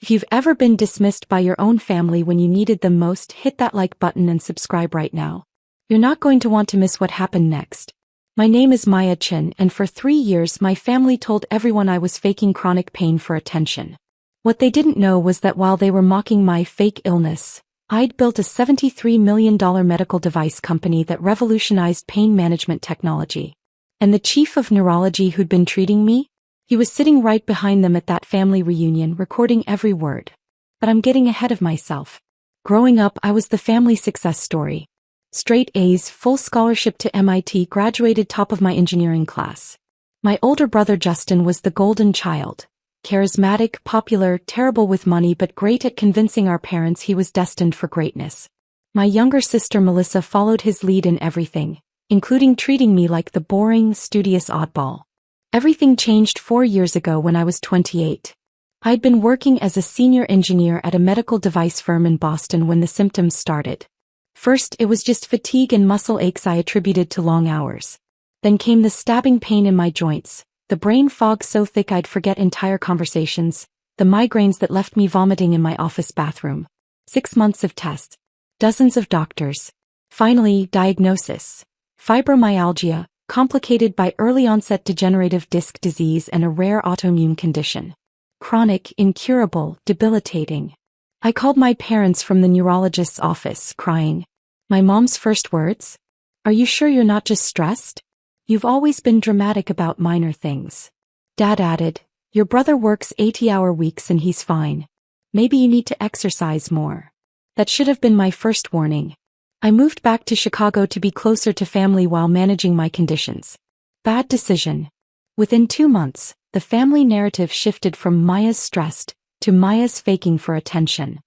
If you've ever been dismissed by your own family when you needed them most, hit that like button and subscribe right now. You're not going to want to miss what happened next. My name is Maya Chin, and for 3 years my family told everyone I was faking chronic pain for attention. What they didn't know was that while they were mocking my fake illness, I'd built a $73 million medical device company that revolutionized pain management technology. And the chief of neurology who'd been treating me? He was sitting right behind them at that family reunion, recording every word. But I'm getting ahead of myself. Growing up, I was the family success story. Straight A's, full scholarship to MIT, graduated top of my engineering class. My older brother Justin was the golden child. Charismatic, popular, terrible with money but great at convincing our parents he was destined for greatness. My younger sister Melissa followed his lead in everything, including treating me like the boring, studious oddball. Everything changed 4 years ago when I was 28. I'd been working as a senior engineer at a medical device firm in Boston when the symptoms started. First, it was just fatigue and muscle aches I attributed to long hours. Then came the stabbing pain in my joints, the brain fog so thick I'd forget entire conversations, the migraines that left me vomiting in my office bathroom. 6 months of tests. Dozens of doctors. Finally, diagnosis. Fibromyalgia, complicated by early-onset degenerative disc disease and a rare autoimmune condition. Chronic, incurable, debilitating. I called my parents from the neurologist's office, crying. My mom's first words? Are you sure you're not just stressed? You've always been dramatic about minor things. Dad added, your brother works 80-hour weeks and he's fine. Maybe you need to exercise more. That should have been my first warning. I moved back to Chicago to be closer to family while managing my conditions. Bad decision. Within 2 months, the family narrative shifted from Maya's stressed to Maya's faking for attention.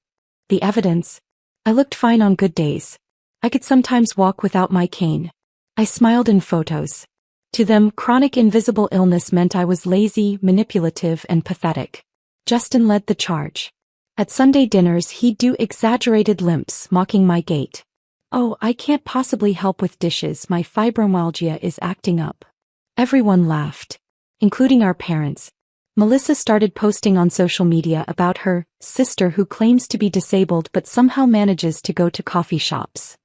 The evidence? I looked fine on good days. I could sometimes walk without my cane. I smiled in photos. To them, chronic invisible illness meant I was lazy, manipulative, and pathetic. Justin led the charge. At Sunday dinners he'd do exaggerated limps, mocking my gait. Oh, I can't possibly help with dishes, my fibromyalgia is acting up. Everyone laughed. Including our parents. Melissa started posting on social media about her sister who claims to be disabled but somehow manages to go to coffee shops.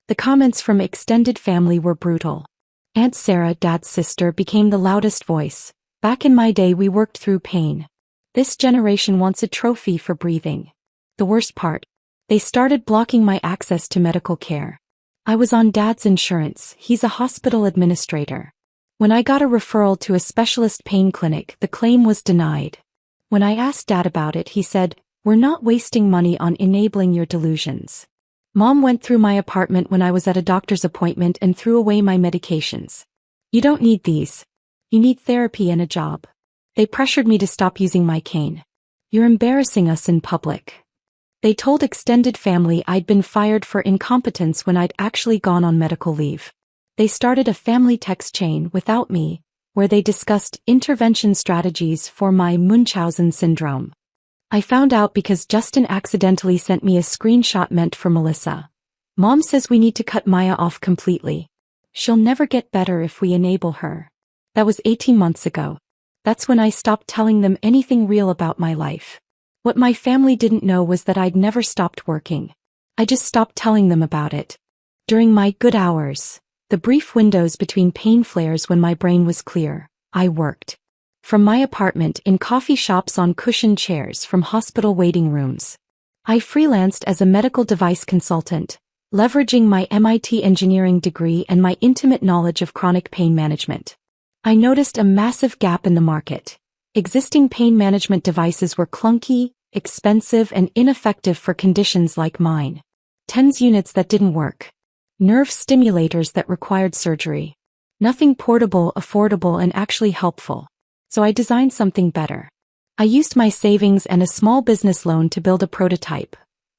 The comments from extended family were brutal. Aunt Sarah, Dad's sister, became the loudest voice. Back in my day we worked through pain. This generation wants a trophy for breathing. The worst part? They started blocking my access to medical care. I was on Dad's insurance, he's a hospital administrator. When I got a referral to a specialist pain clinic, the claim was denied. When I asked Dad about it, he said, we're not wasting money on enabling your delusions. Mom went through my apartment when I was at a doctor's appointment and threw away my medications. You don't need these. You need therapy and a job. They pressured me to stop using my cane. You're embarrassing us in public. They told extended family I'd been fired for incompetence when I'd actually gone on medical leave. They started a family text chain without me, where they discussed intervention strategies for my Munchausen syndrome. I found out because Justin accidentally sent me a screenshot meant for Melissa. Mom says we need to cut Maya off completely. She'll never get better if we enable her. That was 18 months ago. That's when I stopped telling them anything real about my life. What my family didn't know was that I'd never stopped working. I just stopped telling them about it. During my good hours, the brief windows between pain flares when my brain was clear, I worked. From my apartment, in coffee shops, on cushioned chairs, from hospital waiting rooms. I freelanced as a medical device consultant, leveraging my MIT engineering degree and my intimate knowledge of chronic pain management. I noticed a massive gap in the market. Existing pain management devices were clunky, expensive, and ineffective for conditions like mine. TENS units that didn't work. Nerve stimulators that required surgery. Nothing portable, affordable, and actually helpful. So I designed something better. I used my savings and a small business loan to build a prototype.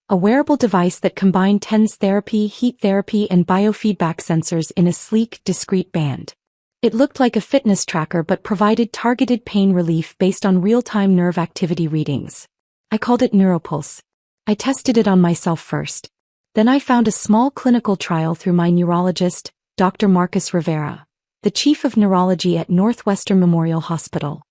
A wearable device that combined TENS therapy, heat therapy, and biofeedback sensors in a sleek, discreet band. It looked like a fitness tracker but provided targeted pain relief based on real-time nerve activity readings. I called it Neuropulse. I tested it on myself first. Then I found a small clinical trial through my neurologist, Dr. Marcus Rivera, the chief of neurology at Northwestern Memorial Hospital.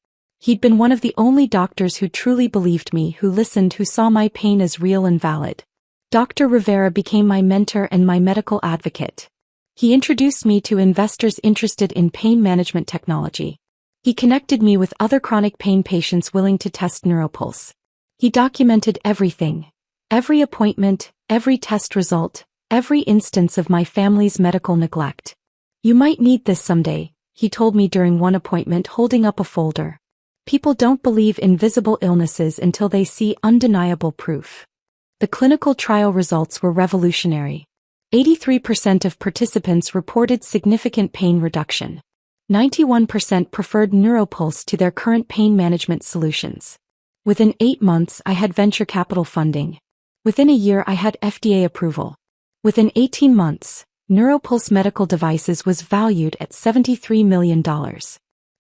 He'd been one of the only doctors who truly believed me, who listened, who saw my pain as real and valid. Dr. Rivera became my mentor and my medical advocate. He introduced me to investors interested in pain management technology. He connected me with other chronic pain patients willing to test Neuropulse. He documented everything. Every appointment, every test result, every instance of my family's medical neglect. "You might need this someday," he told me during one appointment, holding up a folder. "People don't believe invisible illnesses until they see undeniable proof." The clinical trial results were revolutionary. 83% of participants reported significant pain reduction. 91% preferred Neuropulse to their current pain management solutions. Within 8 months, I had venture capital funding. Within a year, I had FDA approval. Within 18 months, Neuropulse Medical Devices was valued at $73 million.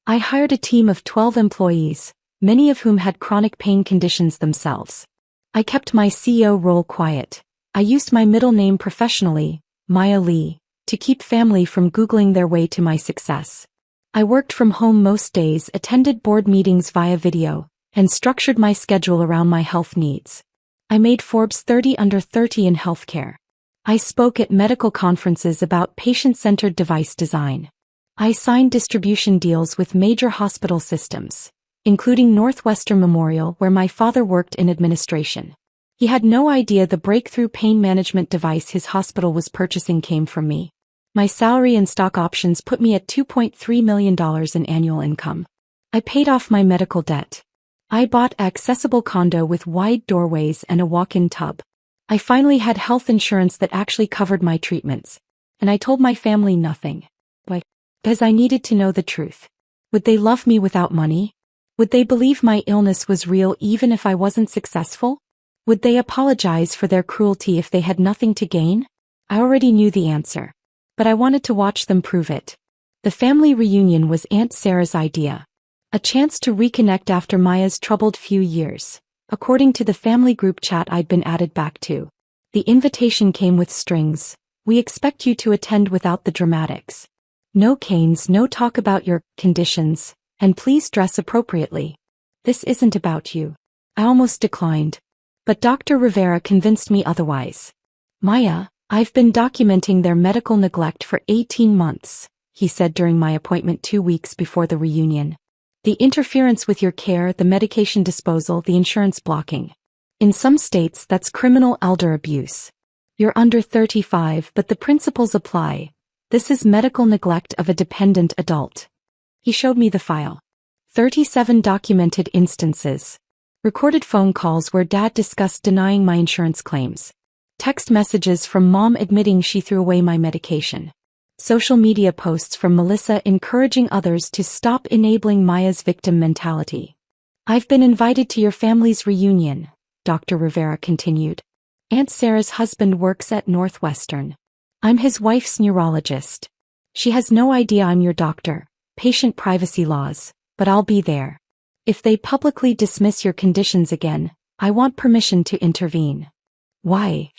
I hired a team of 12 employees, many of whom had chronic pain conditions themselves. I kept my CEO role quiet. I used my middle name professionally, Maya Lee, to keep family from Googling their way to my success. I worked from home most days, attended board meetings via video, and structured my schedule around my health needs. I made Forbes 30 Under 30 in healthcare. I spoke at medical conferences about patient-centered device design. I signed distribution deals with major hospital systems, including Northwestern Memorial, where my father worked in administration. He had no idea the breakthrough pain management device his hospital was purchasing came from me. My salary and stock options put me at $2.3 million in annual income. I paid off my medical debt. I bought an accessible condo with wide doorways and a walk-in tub. I finally had health insurance that actually covered my treatments. And I told my family nothing. Why? Because I needed to know the truth. Would they love me without money? Would they believe my illness was real even if I wasn't successful? Would they apologize for their cruelty if they had nothing to gain? I already knew the answer. But I wanted to watch them prove it. The family reunion was Aunt Sarah's idea. A chance to reconnect after Maya's troubled few years, according to the family group chat I'd been added back to. The invitation came with strings. "We expect you to attend without the dramatics. No canes, no talk about your conditions, and please dress appropriately. This isn't about you." I almost declined. But Dr. Rivera convinced me otherwise. "Maya, I've been documenting their medical neglect for 18 months, he said during my appointment 2 weeks before the reunion. "The interference with your care, the medication disposal, the insurance blocking. In some states, that's criminal elder abuse. You're under 35, but the principles apply. This is medical neglect of a dependent adult." He showed me the file. 37 documented instances. Recorded phone calls where Dad discussed denying my insurance claims. Text messages from Mom admitting she threw away my medication. Social media posts from Melissa encouraging others to stop enabling Maya's victim mentality. "I've been invited to your family's reunion," Dr. Rivera continued. "Aunt Sarah's husband works at Northwestern. I'm his wife's neurologist. She has no idea I'm your doctor, patient privacy laws, but I'll be there. If they publicly dismiss your conditions again, I want permission to intervene." "Why?"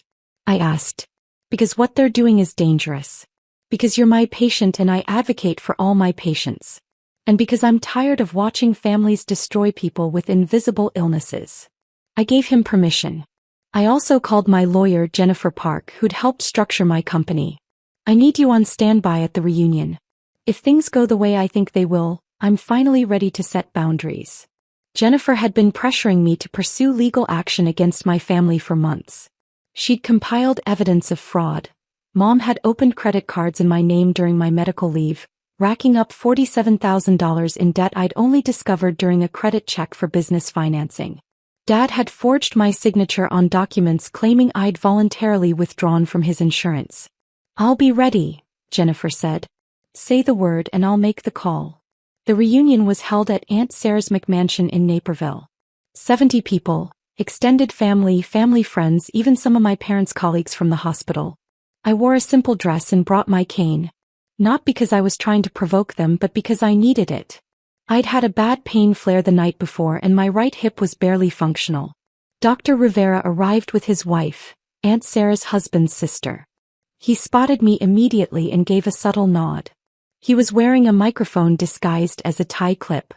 I asked. "Because what they're doing is dangerous. Because you're my patient and I advocate for all my patients. And because I'm tired of watching families destroy people with invisible illnesses." I gave him permission. I also called my lawyer Jennifer Park, who'd helped structure my company. "I need you on standby at the reunion. If things go the way I think they will, I'm finally ready to set boundaries." Jennifer had been pressuring me to pursue legal action against my family for months. She'd compiled evidence of fraud. Mom had opened credit cards in my name during my medical leave, racking up $47,000 in debt I'd only discovered during a credit check for business financing. Dad had forged my signature on documents claiming I'd voluntarily withdrawn from his insurance. "I'll be ready," Jennifer said. "Say the word and I'll make the call." The reunion was held at Aunt Sarah's McMansion in Naperville. 70 people, extended family, friends, even some of my parents' colleagues from the hospital. I wore a simple dress and brought my cane. Not because I was trying to provoke them, but because I needed it. I'd had a bad pain flare the night before and my right hip was barely functional. Dr. Rivera arrived with his wife, Aunt Sarah's husband's sister. He spotted me immediately and gave a subtle nod. He was wearing a microphone disguised as a tie clip.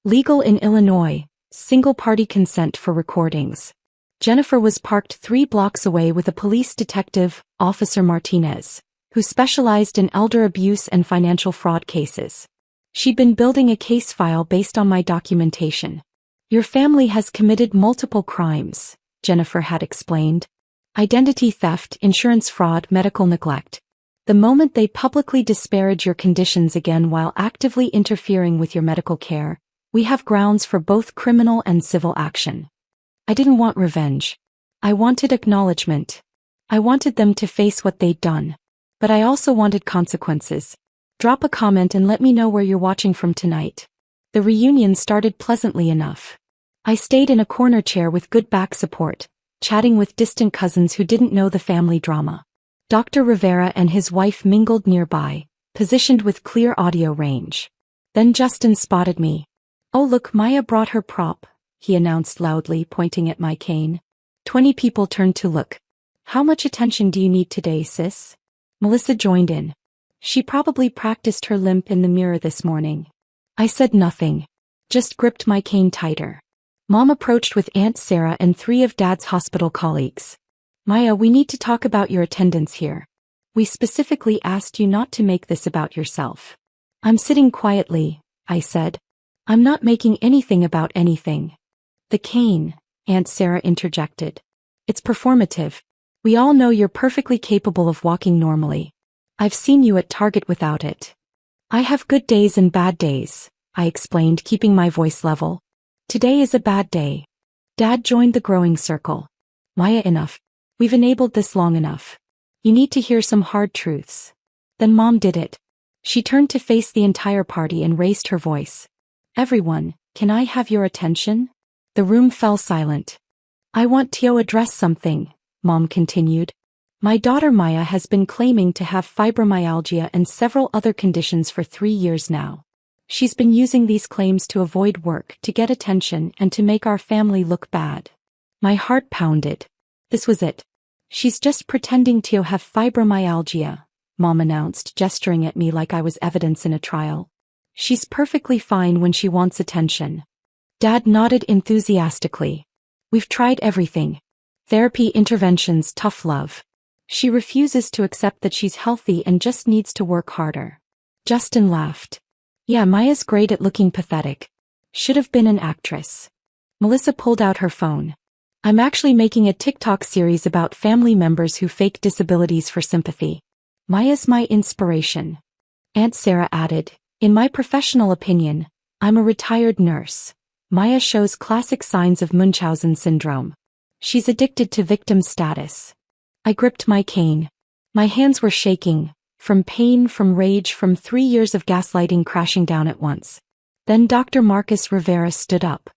Legal in Illinois, single-party consent for recordings. Jennifer was parked 3 blocks away with a police detective, Officer Martinez, who specialized in elder abuse and financial fraud cases. She'd been building a case file based on my documentation. Your family has committed multiple crimes, Jennifer had explained. Identity theft, insurance fraud, medical neglect. The moment they publicly disparage your conditions again while actively interfering with your medical care, we have grounds for both criminal and civil action. I didn't want revenge. I wanted acknowledgement. I wanted them to face what they'd done. But I also wanted consequences. Drop a comment and let me know where you're watching from tonight. The reunion started pleasantly enough. I stayed in a corner chair with good back support, chatting with distant cousins who didn't know the family drama. Dr. Rivera and his wife mingled nearby, positioned with clear audio range. Then Justin spotted me. "Oh look, Maya brought her prop," he announced loudly, pointing at my cane. 20 people turned to look. "How much attention do you need today, sis?" Melissa joined in. "She probably practiced her limp in the mirror this morning." I said nothing. Just gripped my cane tighter. Mom approached with Aunt Sarah and 3 of Dad's hospital colleagues. "Maya, we need to talk about your attendance here. We specifically asked you not to make this about yourself." "I'm sitting quietly," I said. "I'm not making anything about anything." "The cane," Aunt Sarah interjected. "It's performative. We all know you're perfectly capable of walking normally. I've seen you at Target without it." "I have good days and bad days," I explained, keeping my voice level. "Today is a bad day." Dad joined the growing circle. "Maya, enough. We've enabled this long enough. You need to hear some hard truths." Then Mom did it. She turned to face the entire party and raised her voice. "Everyone, can I have your attention?" The room fell silent. "I want to address something," Mom continued. "My daughter Maya has been claiming to have fibromyalgia and several other conditions for 3 years now. She's been using these claims to avoid work, to get attention, and to make our family look bad." My heart pounded. This was it. "She's just pretending to have fibromyalgia," Mom announced, gesturing at me like I was evidence in a trial. "She's perfectly fine when she wants attention." Dad nodded enthusiastically. "We've tried everything. Therapy, interventions, tough love. She refuses to accept that she's healthy and just needs to work harder." Justin laughed. "Yeah, Maya's great at looking pathetic. Should have been an actress." Melissa pulled out her phone. "I'm actually making a TikTok series about family members who fake disabilities for sympathy. Maya's my inspiration." Aunt Sarah added, "In my professional opinion, I'm a retired nurse. Maya shows classic signs of Munchausen syndrome. She's addicted to victim status." I gripped my cane. My hands were shaking, from pain, from rage, from 3 years of gaslighting crashing down at once. Then Dr. Marcus Rivera stood up.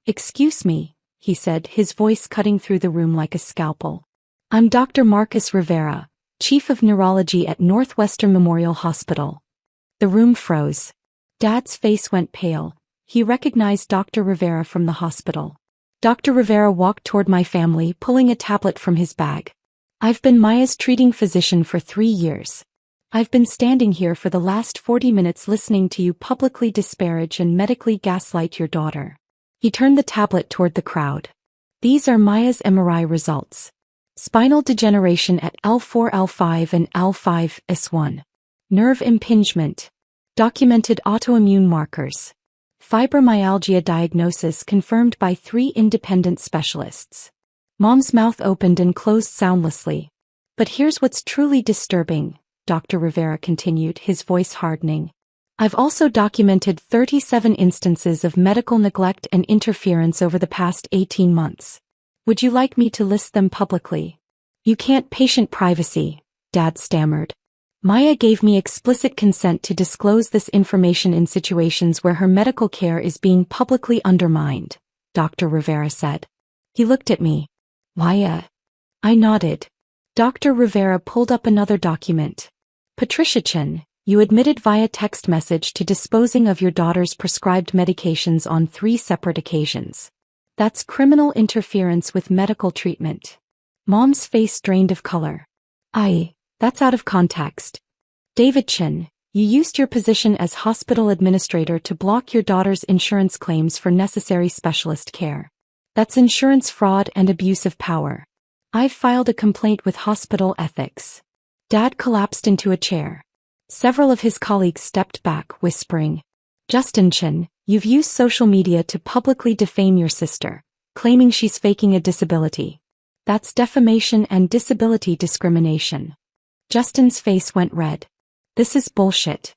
"Excuse me," he said, his voice cutting through the room like a scalpel. "I'm Dr. Marcus Rivera, Chief of Neurology at Northwestern Memorial Hospital." The room froze. Dad's face went pale. He recognized Dr. Rivera from the hospital. Dr. Rivera walked toward my family, pulling a tablet from his bag. "I've been Maya's treating physician for 3 years. I've been standing here for the last 40 minutes listening to you publicly disparage and medically gaslight your daughter." He turned the tablet toward the crowd. "These are Maya's MRI results. Spinal degeneration at L4, L5 and L5, S1. Nerve impingement. Documented autoimmune markers. Fibromyalgia diagnosis confirmed by 3 independent specialists." Mom's mouth opened and closed soundlessly. "But here's what's truly disturbing," Dr. Rivera continued, his voice hardening. "I've also documented 37 instances of medical neglect and interference over the past 18 months. Would you like me to list them publicly?" "You can't, patient privacy," Dad stammered. "Maya gave me explicit consent to disclose this information in situations where her medical care is being publicly undermined," Dr. Rivera said. He looked at me. "Maya?" I nodded. Dr. Rivera pulled up another document. "Patricia Chen, you admitted via text message to disposing of your daughter's prescribed medications on 3 separate occasions. That's criminal interference with medical treatment." Mom's face drained of color. That's out of context. "David Chen, You used your position as hospital administrator to block your daughter's insurance claims for necessary specialist care. That's insurance fraud and abuse of power. I've filed a complaint with hospital ethics. Dad collapsed into a chair. Several of his colleagues stepped back, whispering, Justin Chin, you've used social media to publicly defame your sister, claiming she's faking a disability. That's defamation and disability discrimination. Justin's face went red. This is bullshit.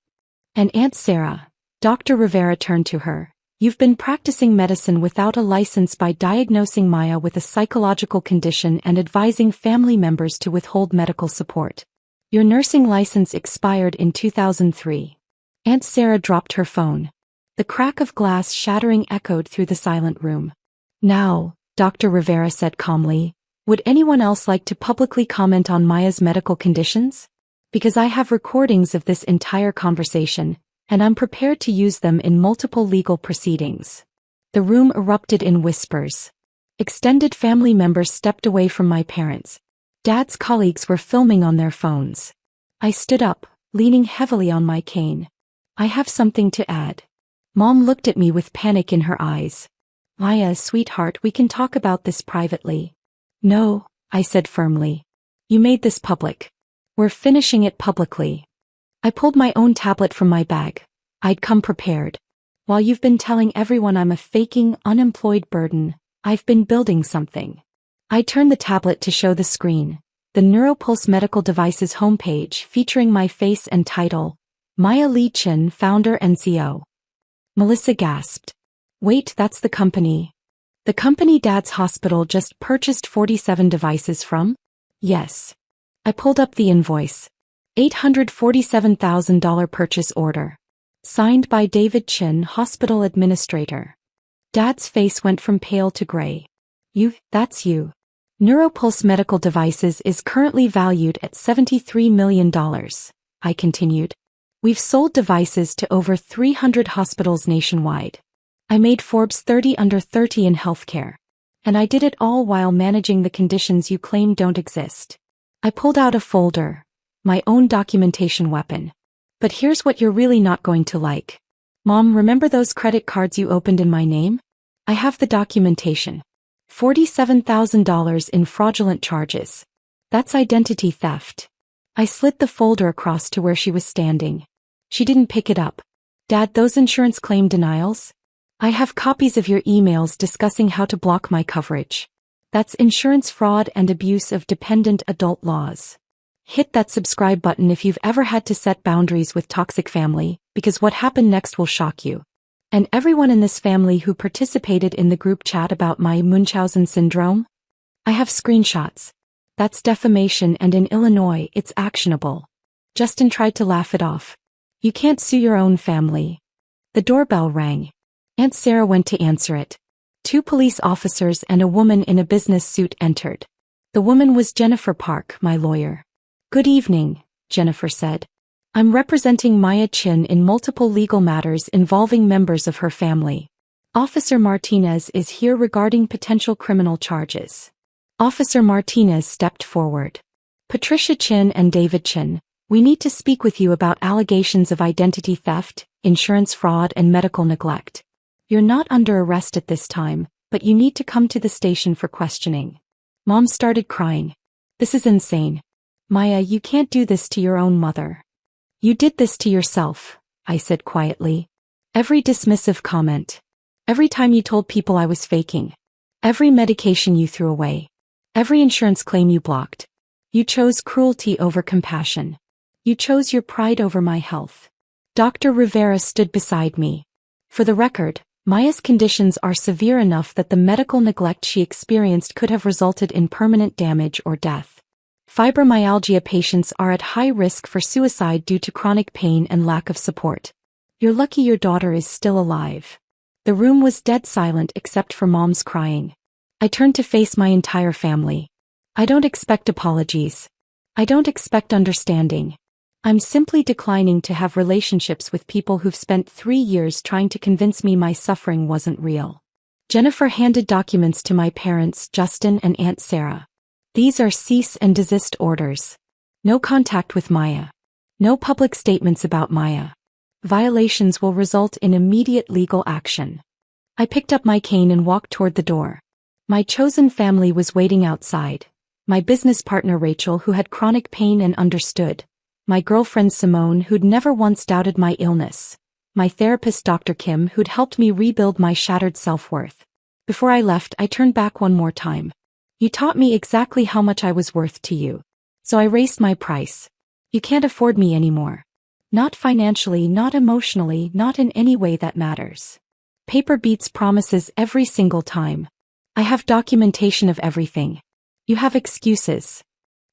And Aunt Sarah, Dr. Rivera turned to her. You've been practicing medicine without a license by diagnosing Maya with a psychological condition and advising family members to withhold medical support. Your nursing license expired in 2003. Aunt Sarah dropped her phone. The crack of glass shattering echoed through the silent room. Now, Dr. Rivera said calmly, would anyone else like to publicly comment on Maya's medical conditions? Because I have recordings of this entire conversation, and I'm prepared to use them in multiple legal proceedings. The room erupted in whispers. Extended family members stepped away from my parents. Dad's colleagues were filming on their phones. I stood up, leaning heavily on my cane. I have something to add. Mom looked at me with panic in her eyes. Maya, sweetheart, we can talk about this privately. No, I said firmly. You made this public. We're finishing it publicly. I pulled my own tablet from my bag. I'd come prepared. While you've been telling everyone I'm a faking, unemployed burden, I've been building something. I turned the tablet to show the screen. The Neuropulse Medical Devices homepage featuring my face and title, Maya Lee Chin, founder and CEO. Melissa gasped. Wait, that's the company. The company Dad's hospital just purchased 47 devices from? Yes. I pulled up the invoice. $847,000 purchase order. Signed by David Chin, hospital administrator. Dad's face went from pale to gray. That's you. Neuropulse Medical Devices is currently valued at $73 million, I continued. We've sold devices to over 300 hospitals nationwide. I made Forbes 30 under 30 in healthcare. And I did it all while managing the conditions you claim don't exist. I pulled out a folder. My own documentation weapon. But here's what you're really not going to like. Mom, remember those credit cards you opened in my name? I have the documentation. $47,000 in fraudulent charges. That's identity theft. I slid the folder across to where she was standing. She didn't pick it up. Dad, those insurance claim denials? I have copies of your emails discussing how to block my coverage. That's insurance fraud and abuse of dependent adult laws. Hit that subscribe button if you've ever had to set boundaries with toxic family, because what happened next will shock you. And everyone in this family who participated in the group chat about my Munchausen syndrome? I have screenshots. That's defamation, and in Illinois it's actionable. Justin tried to laugh it off. You can't sue your own family. The doorbell rang. Aunt Sarah went to answer it. 2 police officers and a woman in a business suit entered. The woman was Jennifer Park, my lawyer. Good evening, Jennifer said. I'm representing Maya Chin in multiple legal matters involving members of her family. Officer Martinez is here regarding potential criminal charges. Officer Martinez stepped forward. Patricia Chin and David Chin, we need to speak with you about allegations of identity theft, insurance fraud, and medical neglect. You're not under arrest at this time, but you need to come to the station for questioning. Mom started crying. This is insane. Maya, you can't do this to your own mother. You did this to yourself, I said quietly. Every dismissive comment. Every time you told people I was faking. Every medication you threw away. Every insurance claim you blocked. You chose cruelty over compassion. You chose your pride over my health. Dr. Rivera stood beside me. For the record, Maya's conditions are severe enough that the medical neglect she experienced could have resulted in permanent damage or death. Fibromyalgia patients are at high risk for suicide due to chronic pain and lack of support. You're lucky your daughter is still alive. The room was dead silent except for Mom's crying. I turned to face my entire family. I don't expect apologies. I don't expect understanding. I'm simply declining to have relationships with people who've spent 3 years trying to convince me my suffering wasn't real. Jennifer handed documents to my parents, Justin and Aunt Sarah. These are cease and desist orders. No contact with Maya. No public statements about Maya. Violations will result in immediate legal action. I picked up my cane and walked toward the door. My chosen family was waiting outside. My business partner Rachel, who had chronic pain and understood. My girlfriend Simone, who'd never once doubted my illness. My therapist Dr. Kim, who'd helped me rebuild my shattered self-worth. Before I left, I turned back one more time. You taught me exactly how much I was worth to you. So I raised my price. You can't afford me anymore. Not financially, not emotionally, not in any way that matters. Paper beats promises every single time. I have documentation of everything. You have excuses.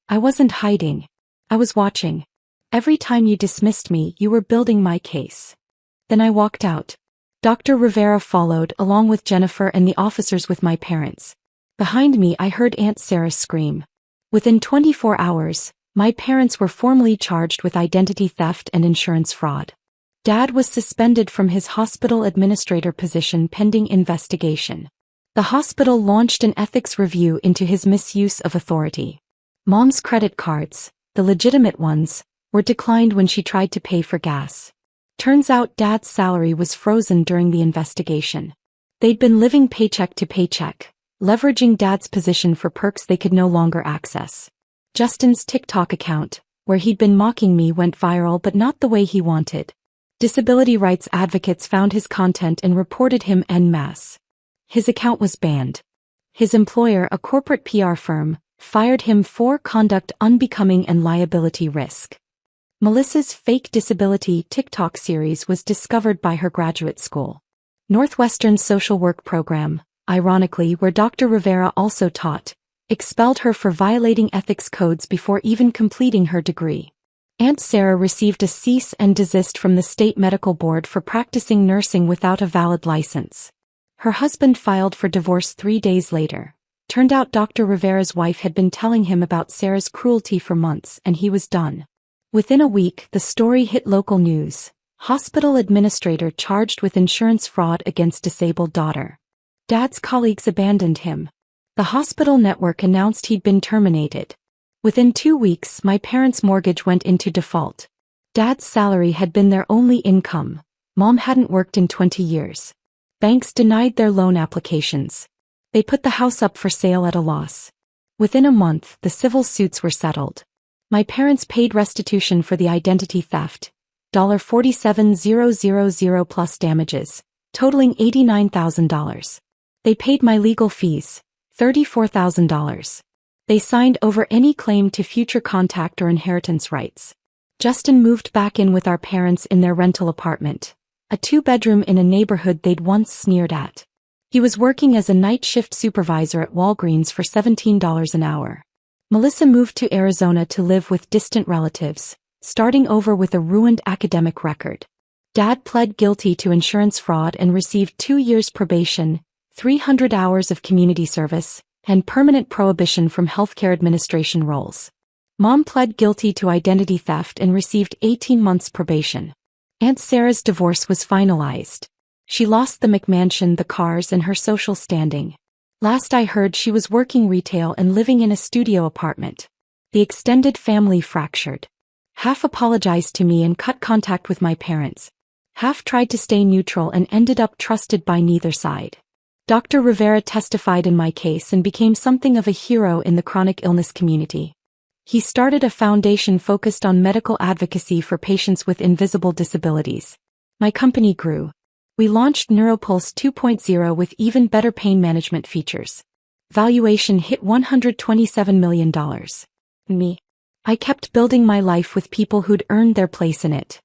I wasn't hiding. I was watching. Every time you dismissed me, you were building my case. Then I walked out. Dr. Rivera followed, along with Jennifer and the officers with my parents. Behind me, I heard Aunt Sarah scream. Within 24 hours, my parents were formally charged with identity theft and insurance fraud. Dad was suspended from his hospital administrator position pending investigation. The hospital launched an ethics review into his misuse of authority. Mom's credit cards, the legitimate ones, were declined when she tried to pay for gas. Turns out Dad's salary was frozen during the investigation. They'd been living paycheck to paycheck, leveraging Dad's position for perks they could no longer access. Justin's TikTok account, where he'd been mocking me, went viral, but not the way he wanted. Disability rights advocates found his content and reported him en masse. His account was banned. His employer, a corporate PR firm, fired him for conduct unbecoming and liability risk. Melissa's fake disability TikTok series was discovered by her graduate school. Northwestern's social work program, ironically where Dr. Rivera also taught, expelled her for violating ethics codes before even completing her degree. Aunt Sarah received a cease and desist from the state medical board for practicing nursing without a valid license. Her husband filed for divorce 3 days later. Turned out Dr. Rivera's wife had been telling him about Sarah's cruelty for months, and he was done. Within a week, the story hit local news. Hospital administrator charged with insurance fraud against disabled daughter. Dad's colleagues abandoned him. The hospital network announced he'd been terminated. Within 2 weeks, my parents' mortgage went into default. Dad's salary had been their only income. Mom hadn't worked in 20 years. Banks denied their loan applications. They put the house up for sale at a loss. Within a month, the civil suits were settled. My parents paid restitution for the identity theft, $47,000 plus damages, totaling $89,000. They paid my legal fees, $34,000. They signed over any claim to future contact or inheritance rights. Justin moved back in with our parents in their rental apartment, a 2-bedroom in a neighborhood they'd once sneered at. He was working as a night shift supervisor at Walgreens for $17 an hour. Melissa moved to Arizona to live with distant relatives, starting over with a ruined academic record. Dad pled guilty to insurance fraud and received 2 years probation, 300 hours of community service, and permanent prohibition from healthcare administration roles. Mom pled guilty to identity theft and received 18 months probation. Aunt Sarah's divorce was finalized. She lost the McMansion, the cars, and her social standing. Last I heard, she was working retail and living in a studio apartment. The extended family fractured. Half apologized to me and cut contact with my parents. Half tried to stay neutral and ended up trusted by neither side. Dr. Rivera testified in my case and became something of a hero in the chronic illness community. He started a foundation focused on medical advocacy for patients with invisible disabilities. My company grew. We launched Neuropulse 2.0 with even better pain management features. Valuation hit $127 million. Me. I kept building my life with people who'd earned their place in it.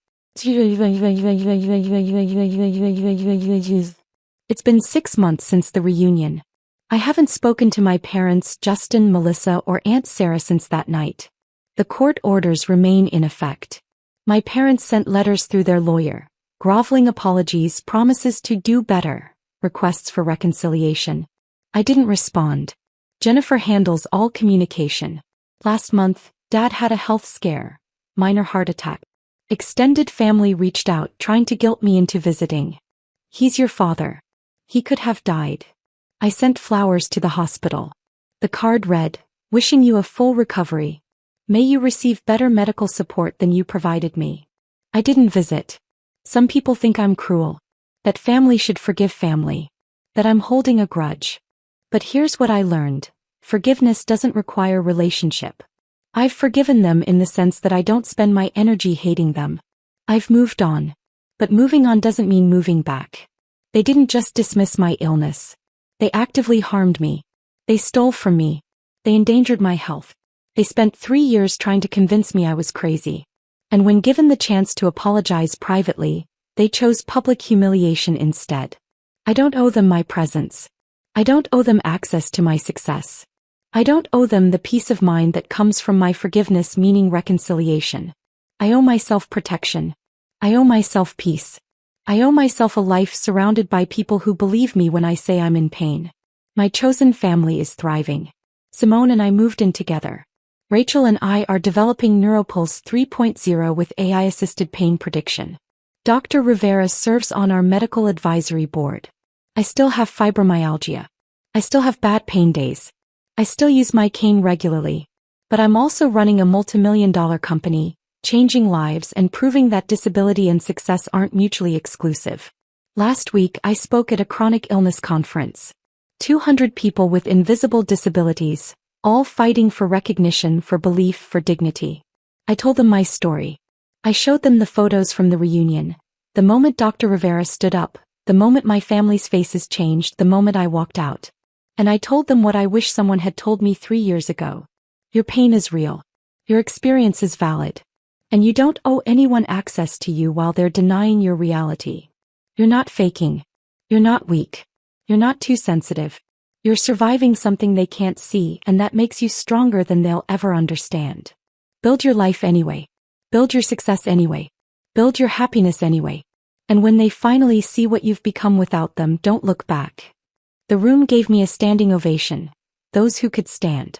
It's been 6 months since the reunion. I haven't spoken to my parents, Justin, Melissa, or Aunt Sarah since that night. The court orders remain in effect. My parents sent letters through their lawyer, groveling apologies, promises to do better, requests for reconciliation. I didn't respond. Jennifer handles all communication. Last month, Dad had a health scare, minor heart attack. Extended family reached out, trying to guilt me into visiting. He's your father. He could have died. I sent flowers to the hospital. The card read, "Wishing you a full recovery." May you receive better medical support than you provided me. I didn't visit. Some people think I'm cruel. That family should forgive family. That I'm holding a grudge. But here's what I learned. Forgiveness doesn't require relationship. I've forgiven them in the sense that I don't spend my energy hating them. I've moved on. But moving on doesn't mean moving back. They didn't just dismiss my illness. They actively harmed me. They stole from me. They endangered my health. They spent 3 years trying to convince me I was crazy. And when given the chance to apologize privately, they chose public humiliation instead. I don't owe them my presence. I don't owe them access to my success. I don't owe them the peace of mind that comes from my forgiveness, meaning reconciliation. I owe myself protection. I owe myself peace. I owe myself a life surrounded by people who believe me when I say I'm in pain. My chosen family is thriving. Simone and I moved in together. Rachel and I are developing Neuropulse 3.0 with AI-assisted pain prediction. Dr. Rivera serves on our medical advisory board. I still have fibromyalgia. I still have bad pain days. I still use my cane regularly. But I'm also running a multimillion-dollar company, changing lives and proving that disability and success aren't mutually exclusive. Last week I spoke at a chronic illness conference. 200 people with invisible disabilities, all fighting for recognition, for belief, for dignity. I told them my story. I showed them the photos from the reunion. The moment Dr. Rivera stood up, the moment my family's faces changed, the moment I walked out. And I told them what I wish someone had told me 3 years ago. Your pain is real. Your experience is valid. And you don't owe anyone access to you while they're denying your reality. You're not faking. You're not weak. You're not too sensitive. You're surviving something they can't see, and that makes you stronger than they'll ever understand. Build your life anyway. Build your success anyway. Build your happiness anyway. And when they finally see what you've become without them, don't look back. The room gave me a standing ovation. Those who could stand.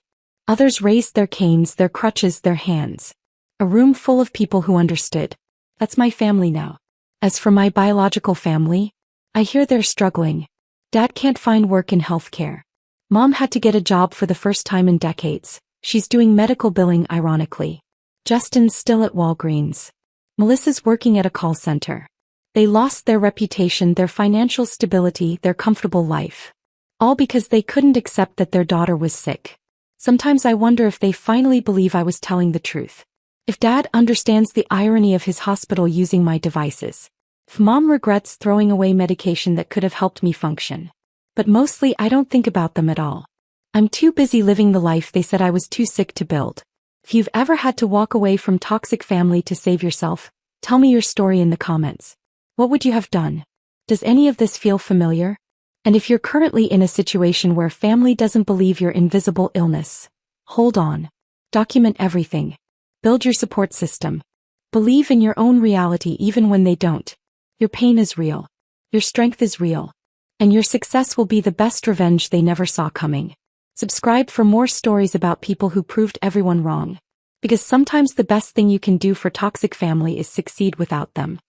Others raised their canes, their crutches, their hands. A room full of people who understood. That's my family now. As for my biological family, I hear they're struggling. Dad can't find work in healthcare. Mom had to get a job for the first time in decades. She's doing medical billing, ironically. Justin's still at Walgreens. Melissa's working at a call center. They lost their reputation, their financial stability, their comfortable life. All because they couldn't accept that their daughter was sick. Sometimes I wonder if they finally believe I was telling the truth. If Dad understands the irony of his hospital using my devices. If Mom regrets throwing away medication that could have helped me function. But mostly I don't think about them at all. I'm too busy living the life they said I was too sick to build. If you've ever had to walk away from toxic family to save yourself, tell me your story in the comments. What would you have done? Does any of this feel familiar? And if you're currently in a situation where family doesn't believe your invisible illness, hold on. Document everything. Build your support system. Believe in your own reality even when they don't. Your pain is real. Your strength is real. And your success will be the best revenge they never saw coming. Subscribe for more stories about people who proved everyone wrong. Because sometimes the best thing you can do for toxic family is succeed without them.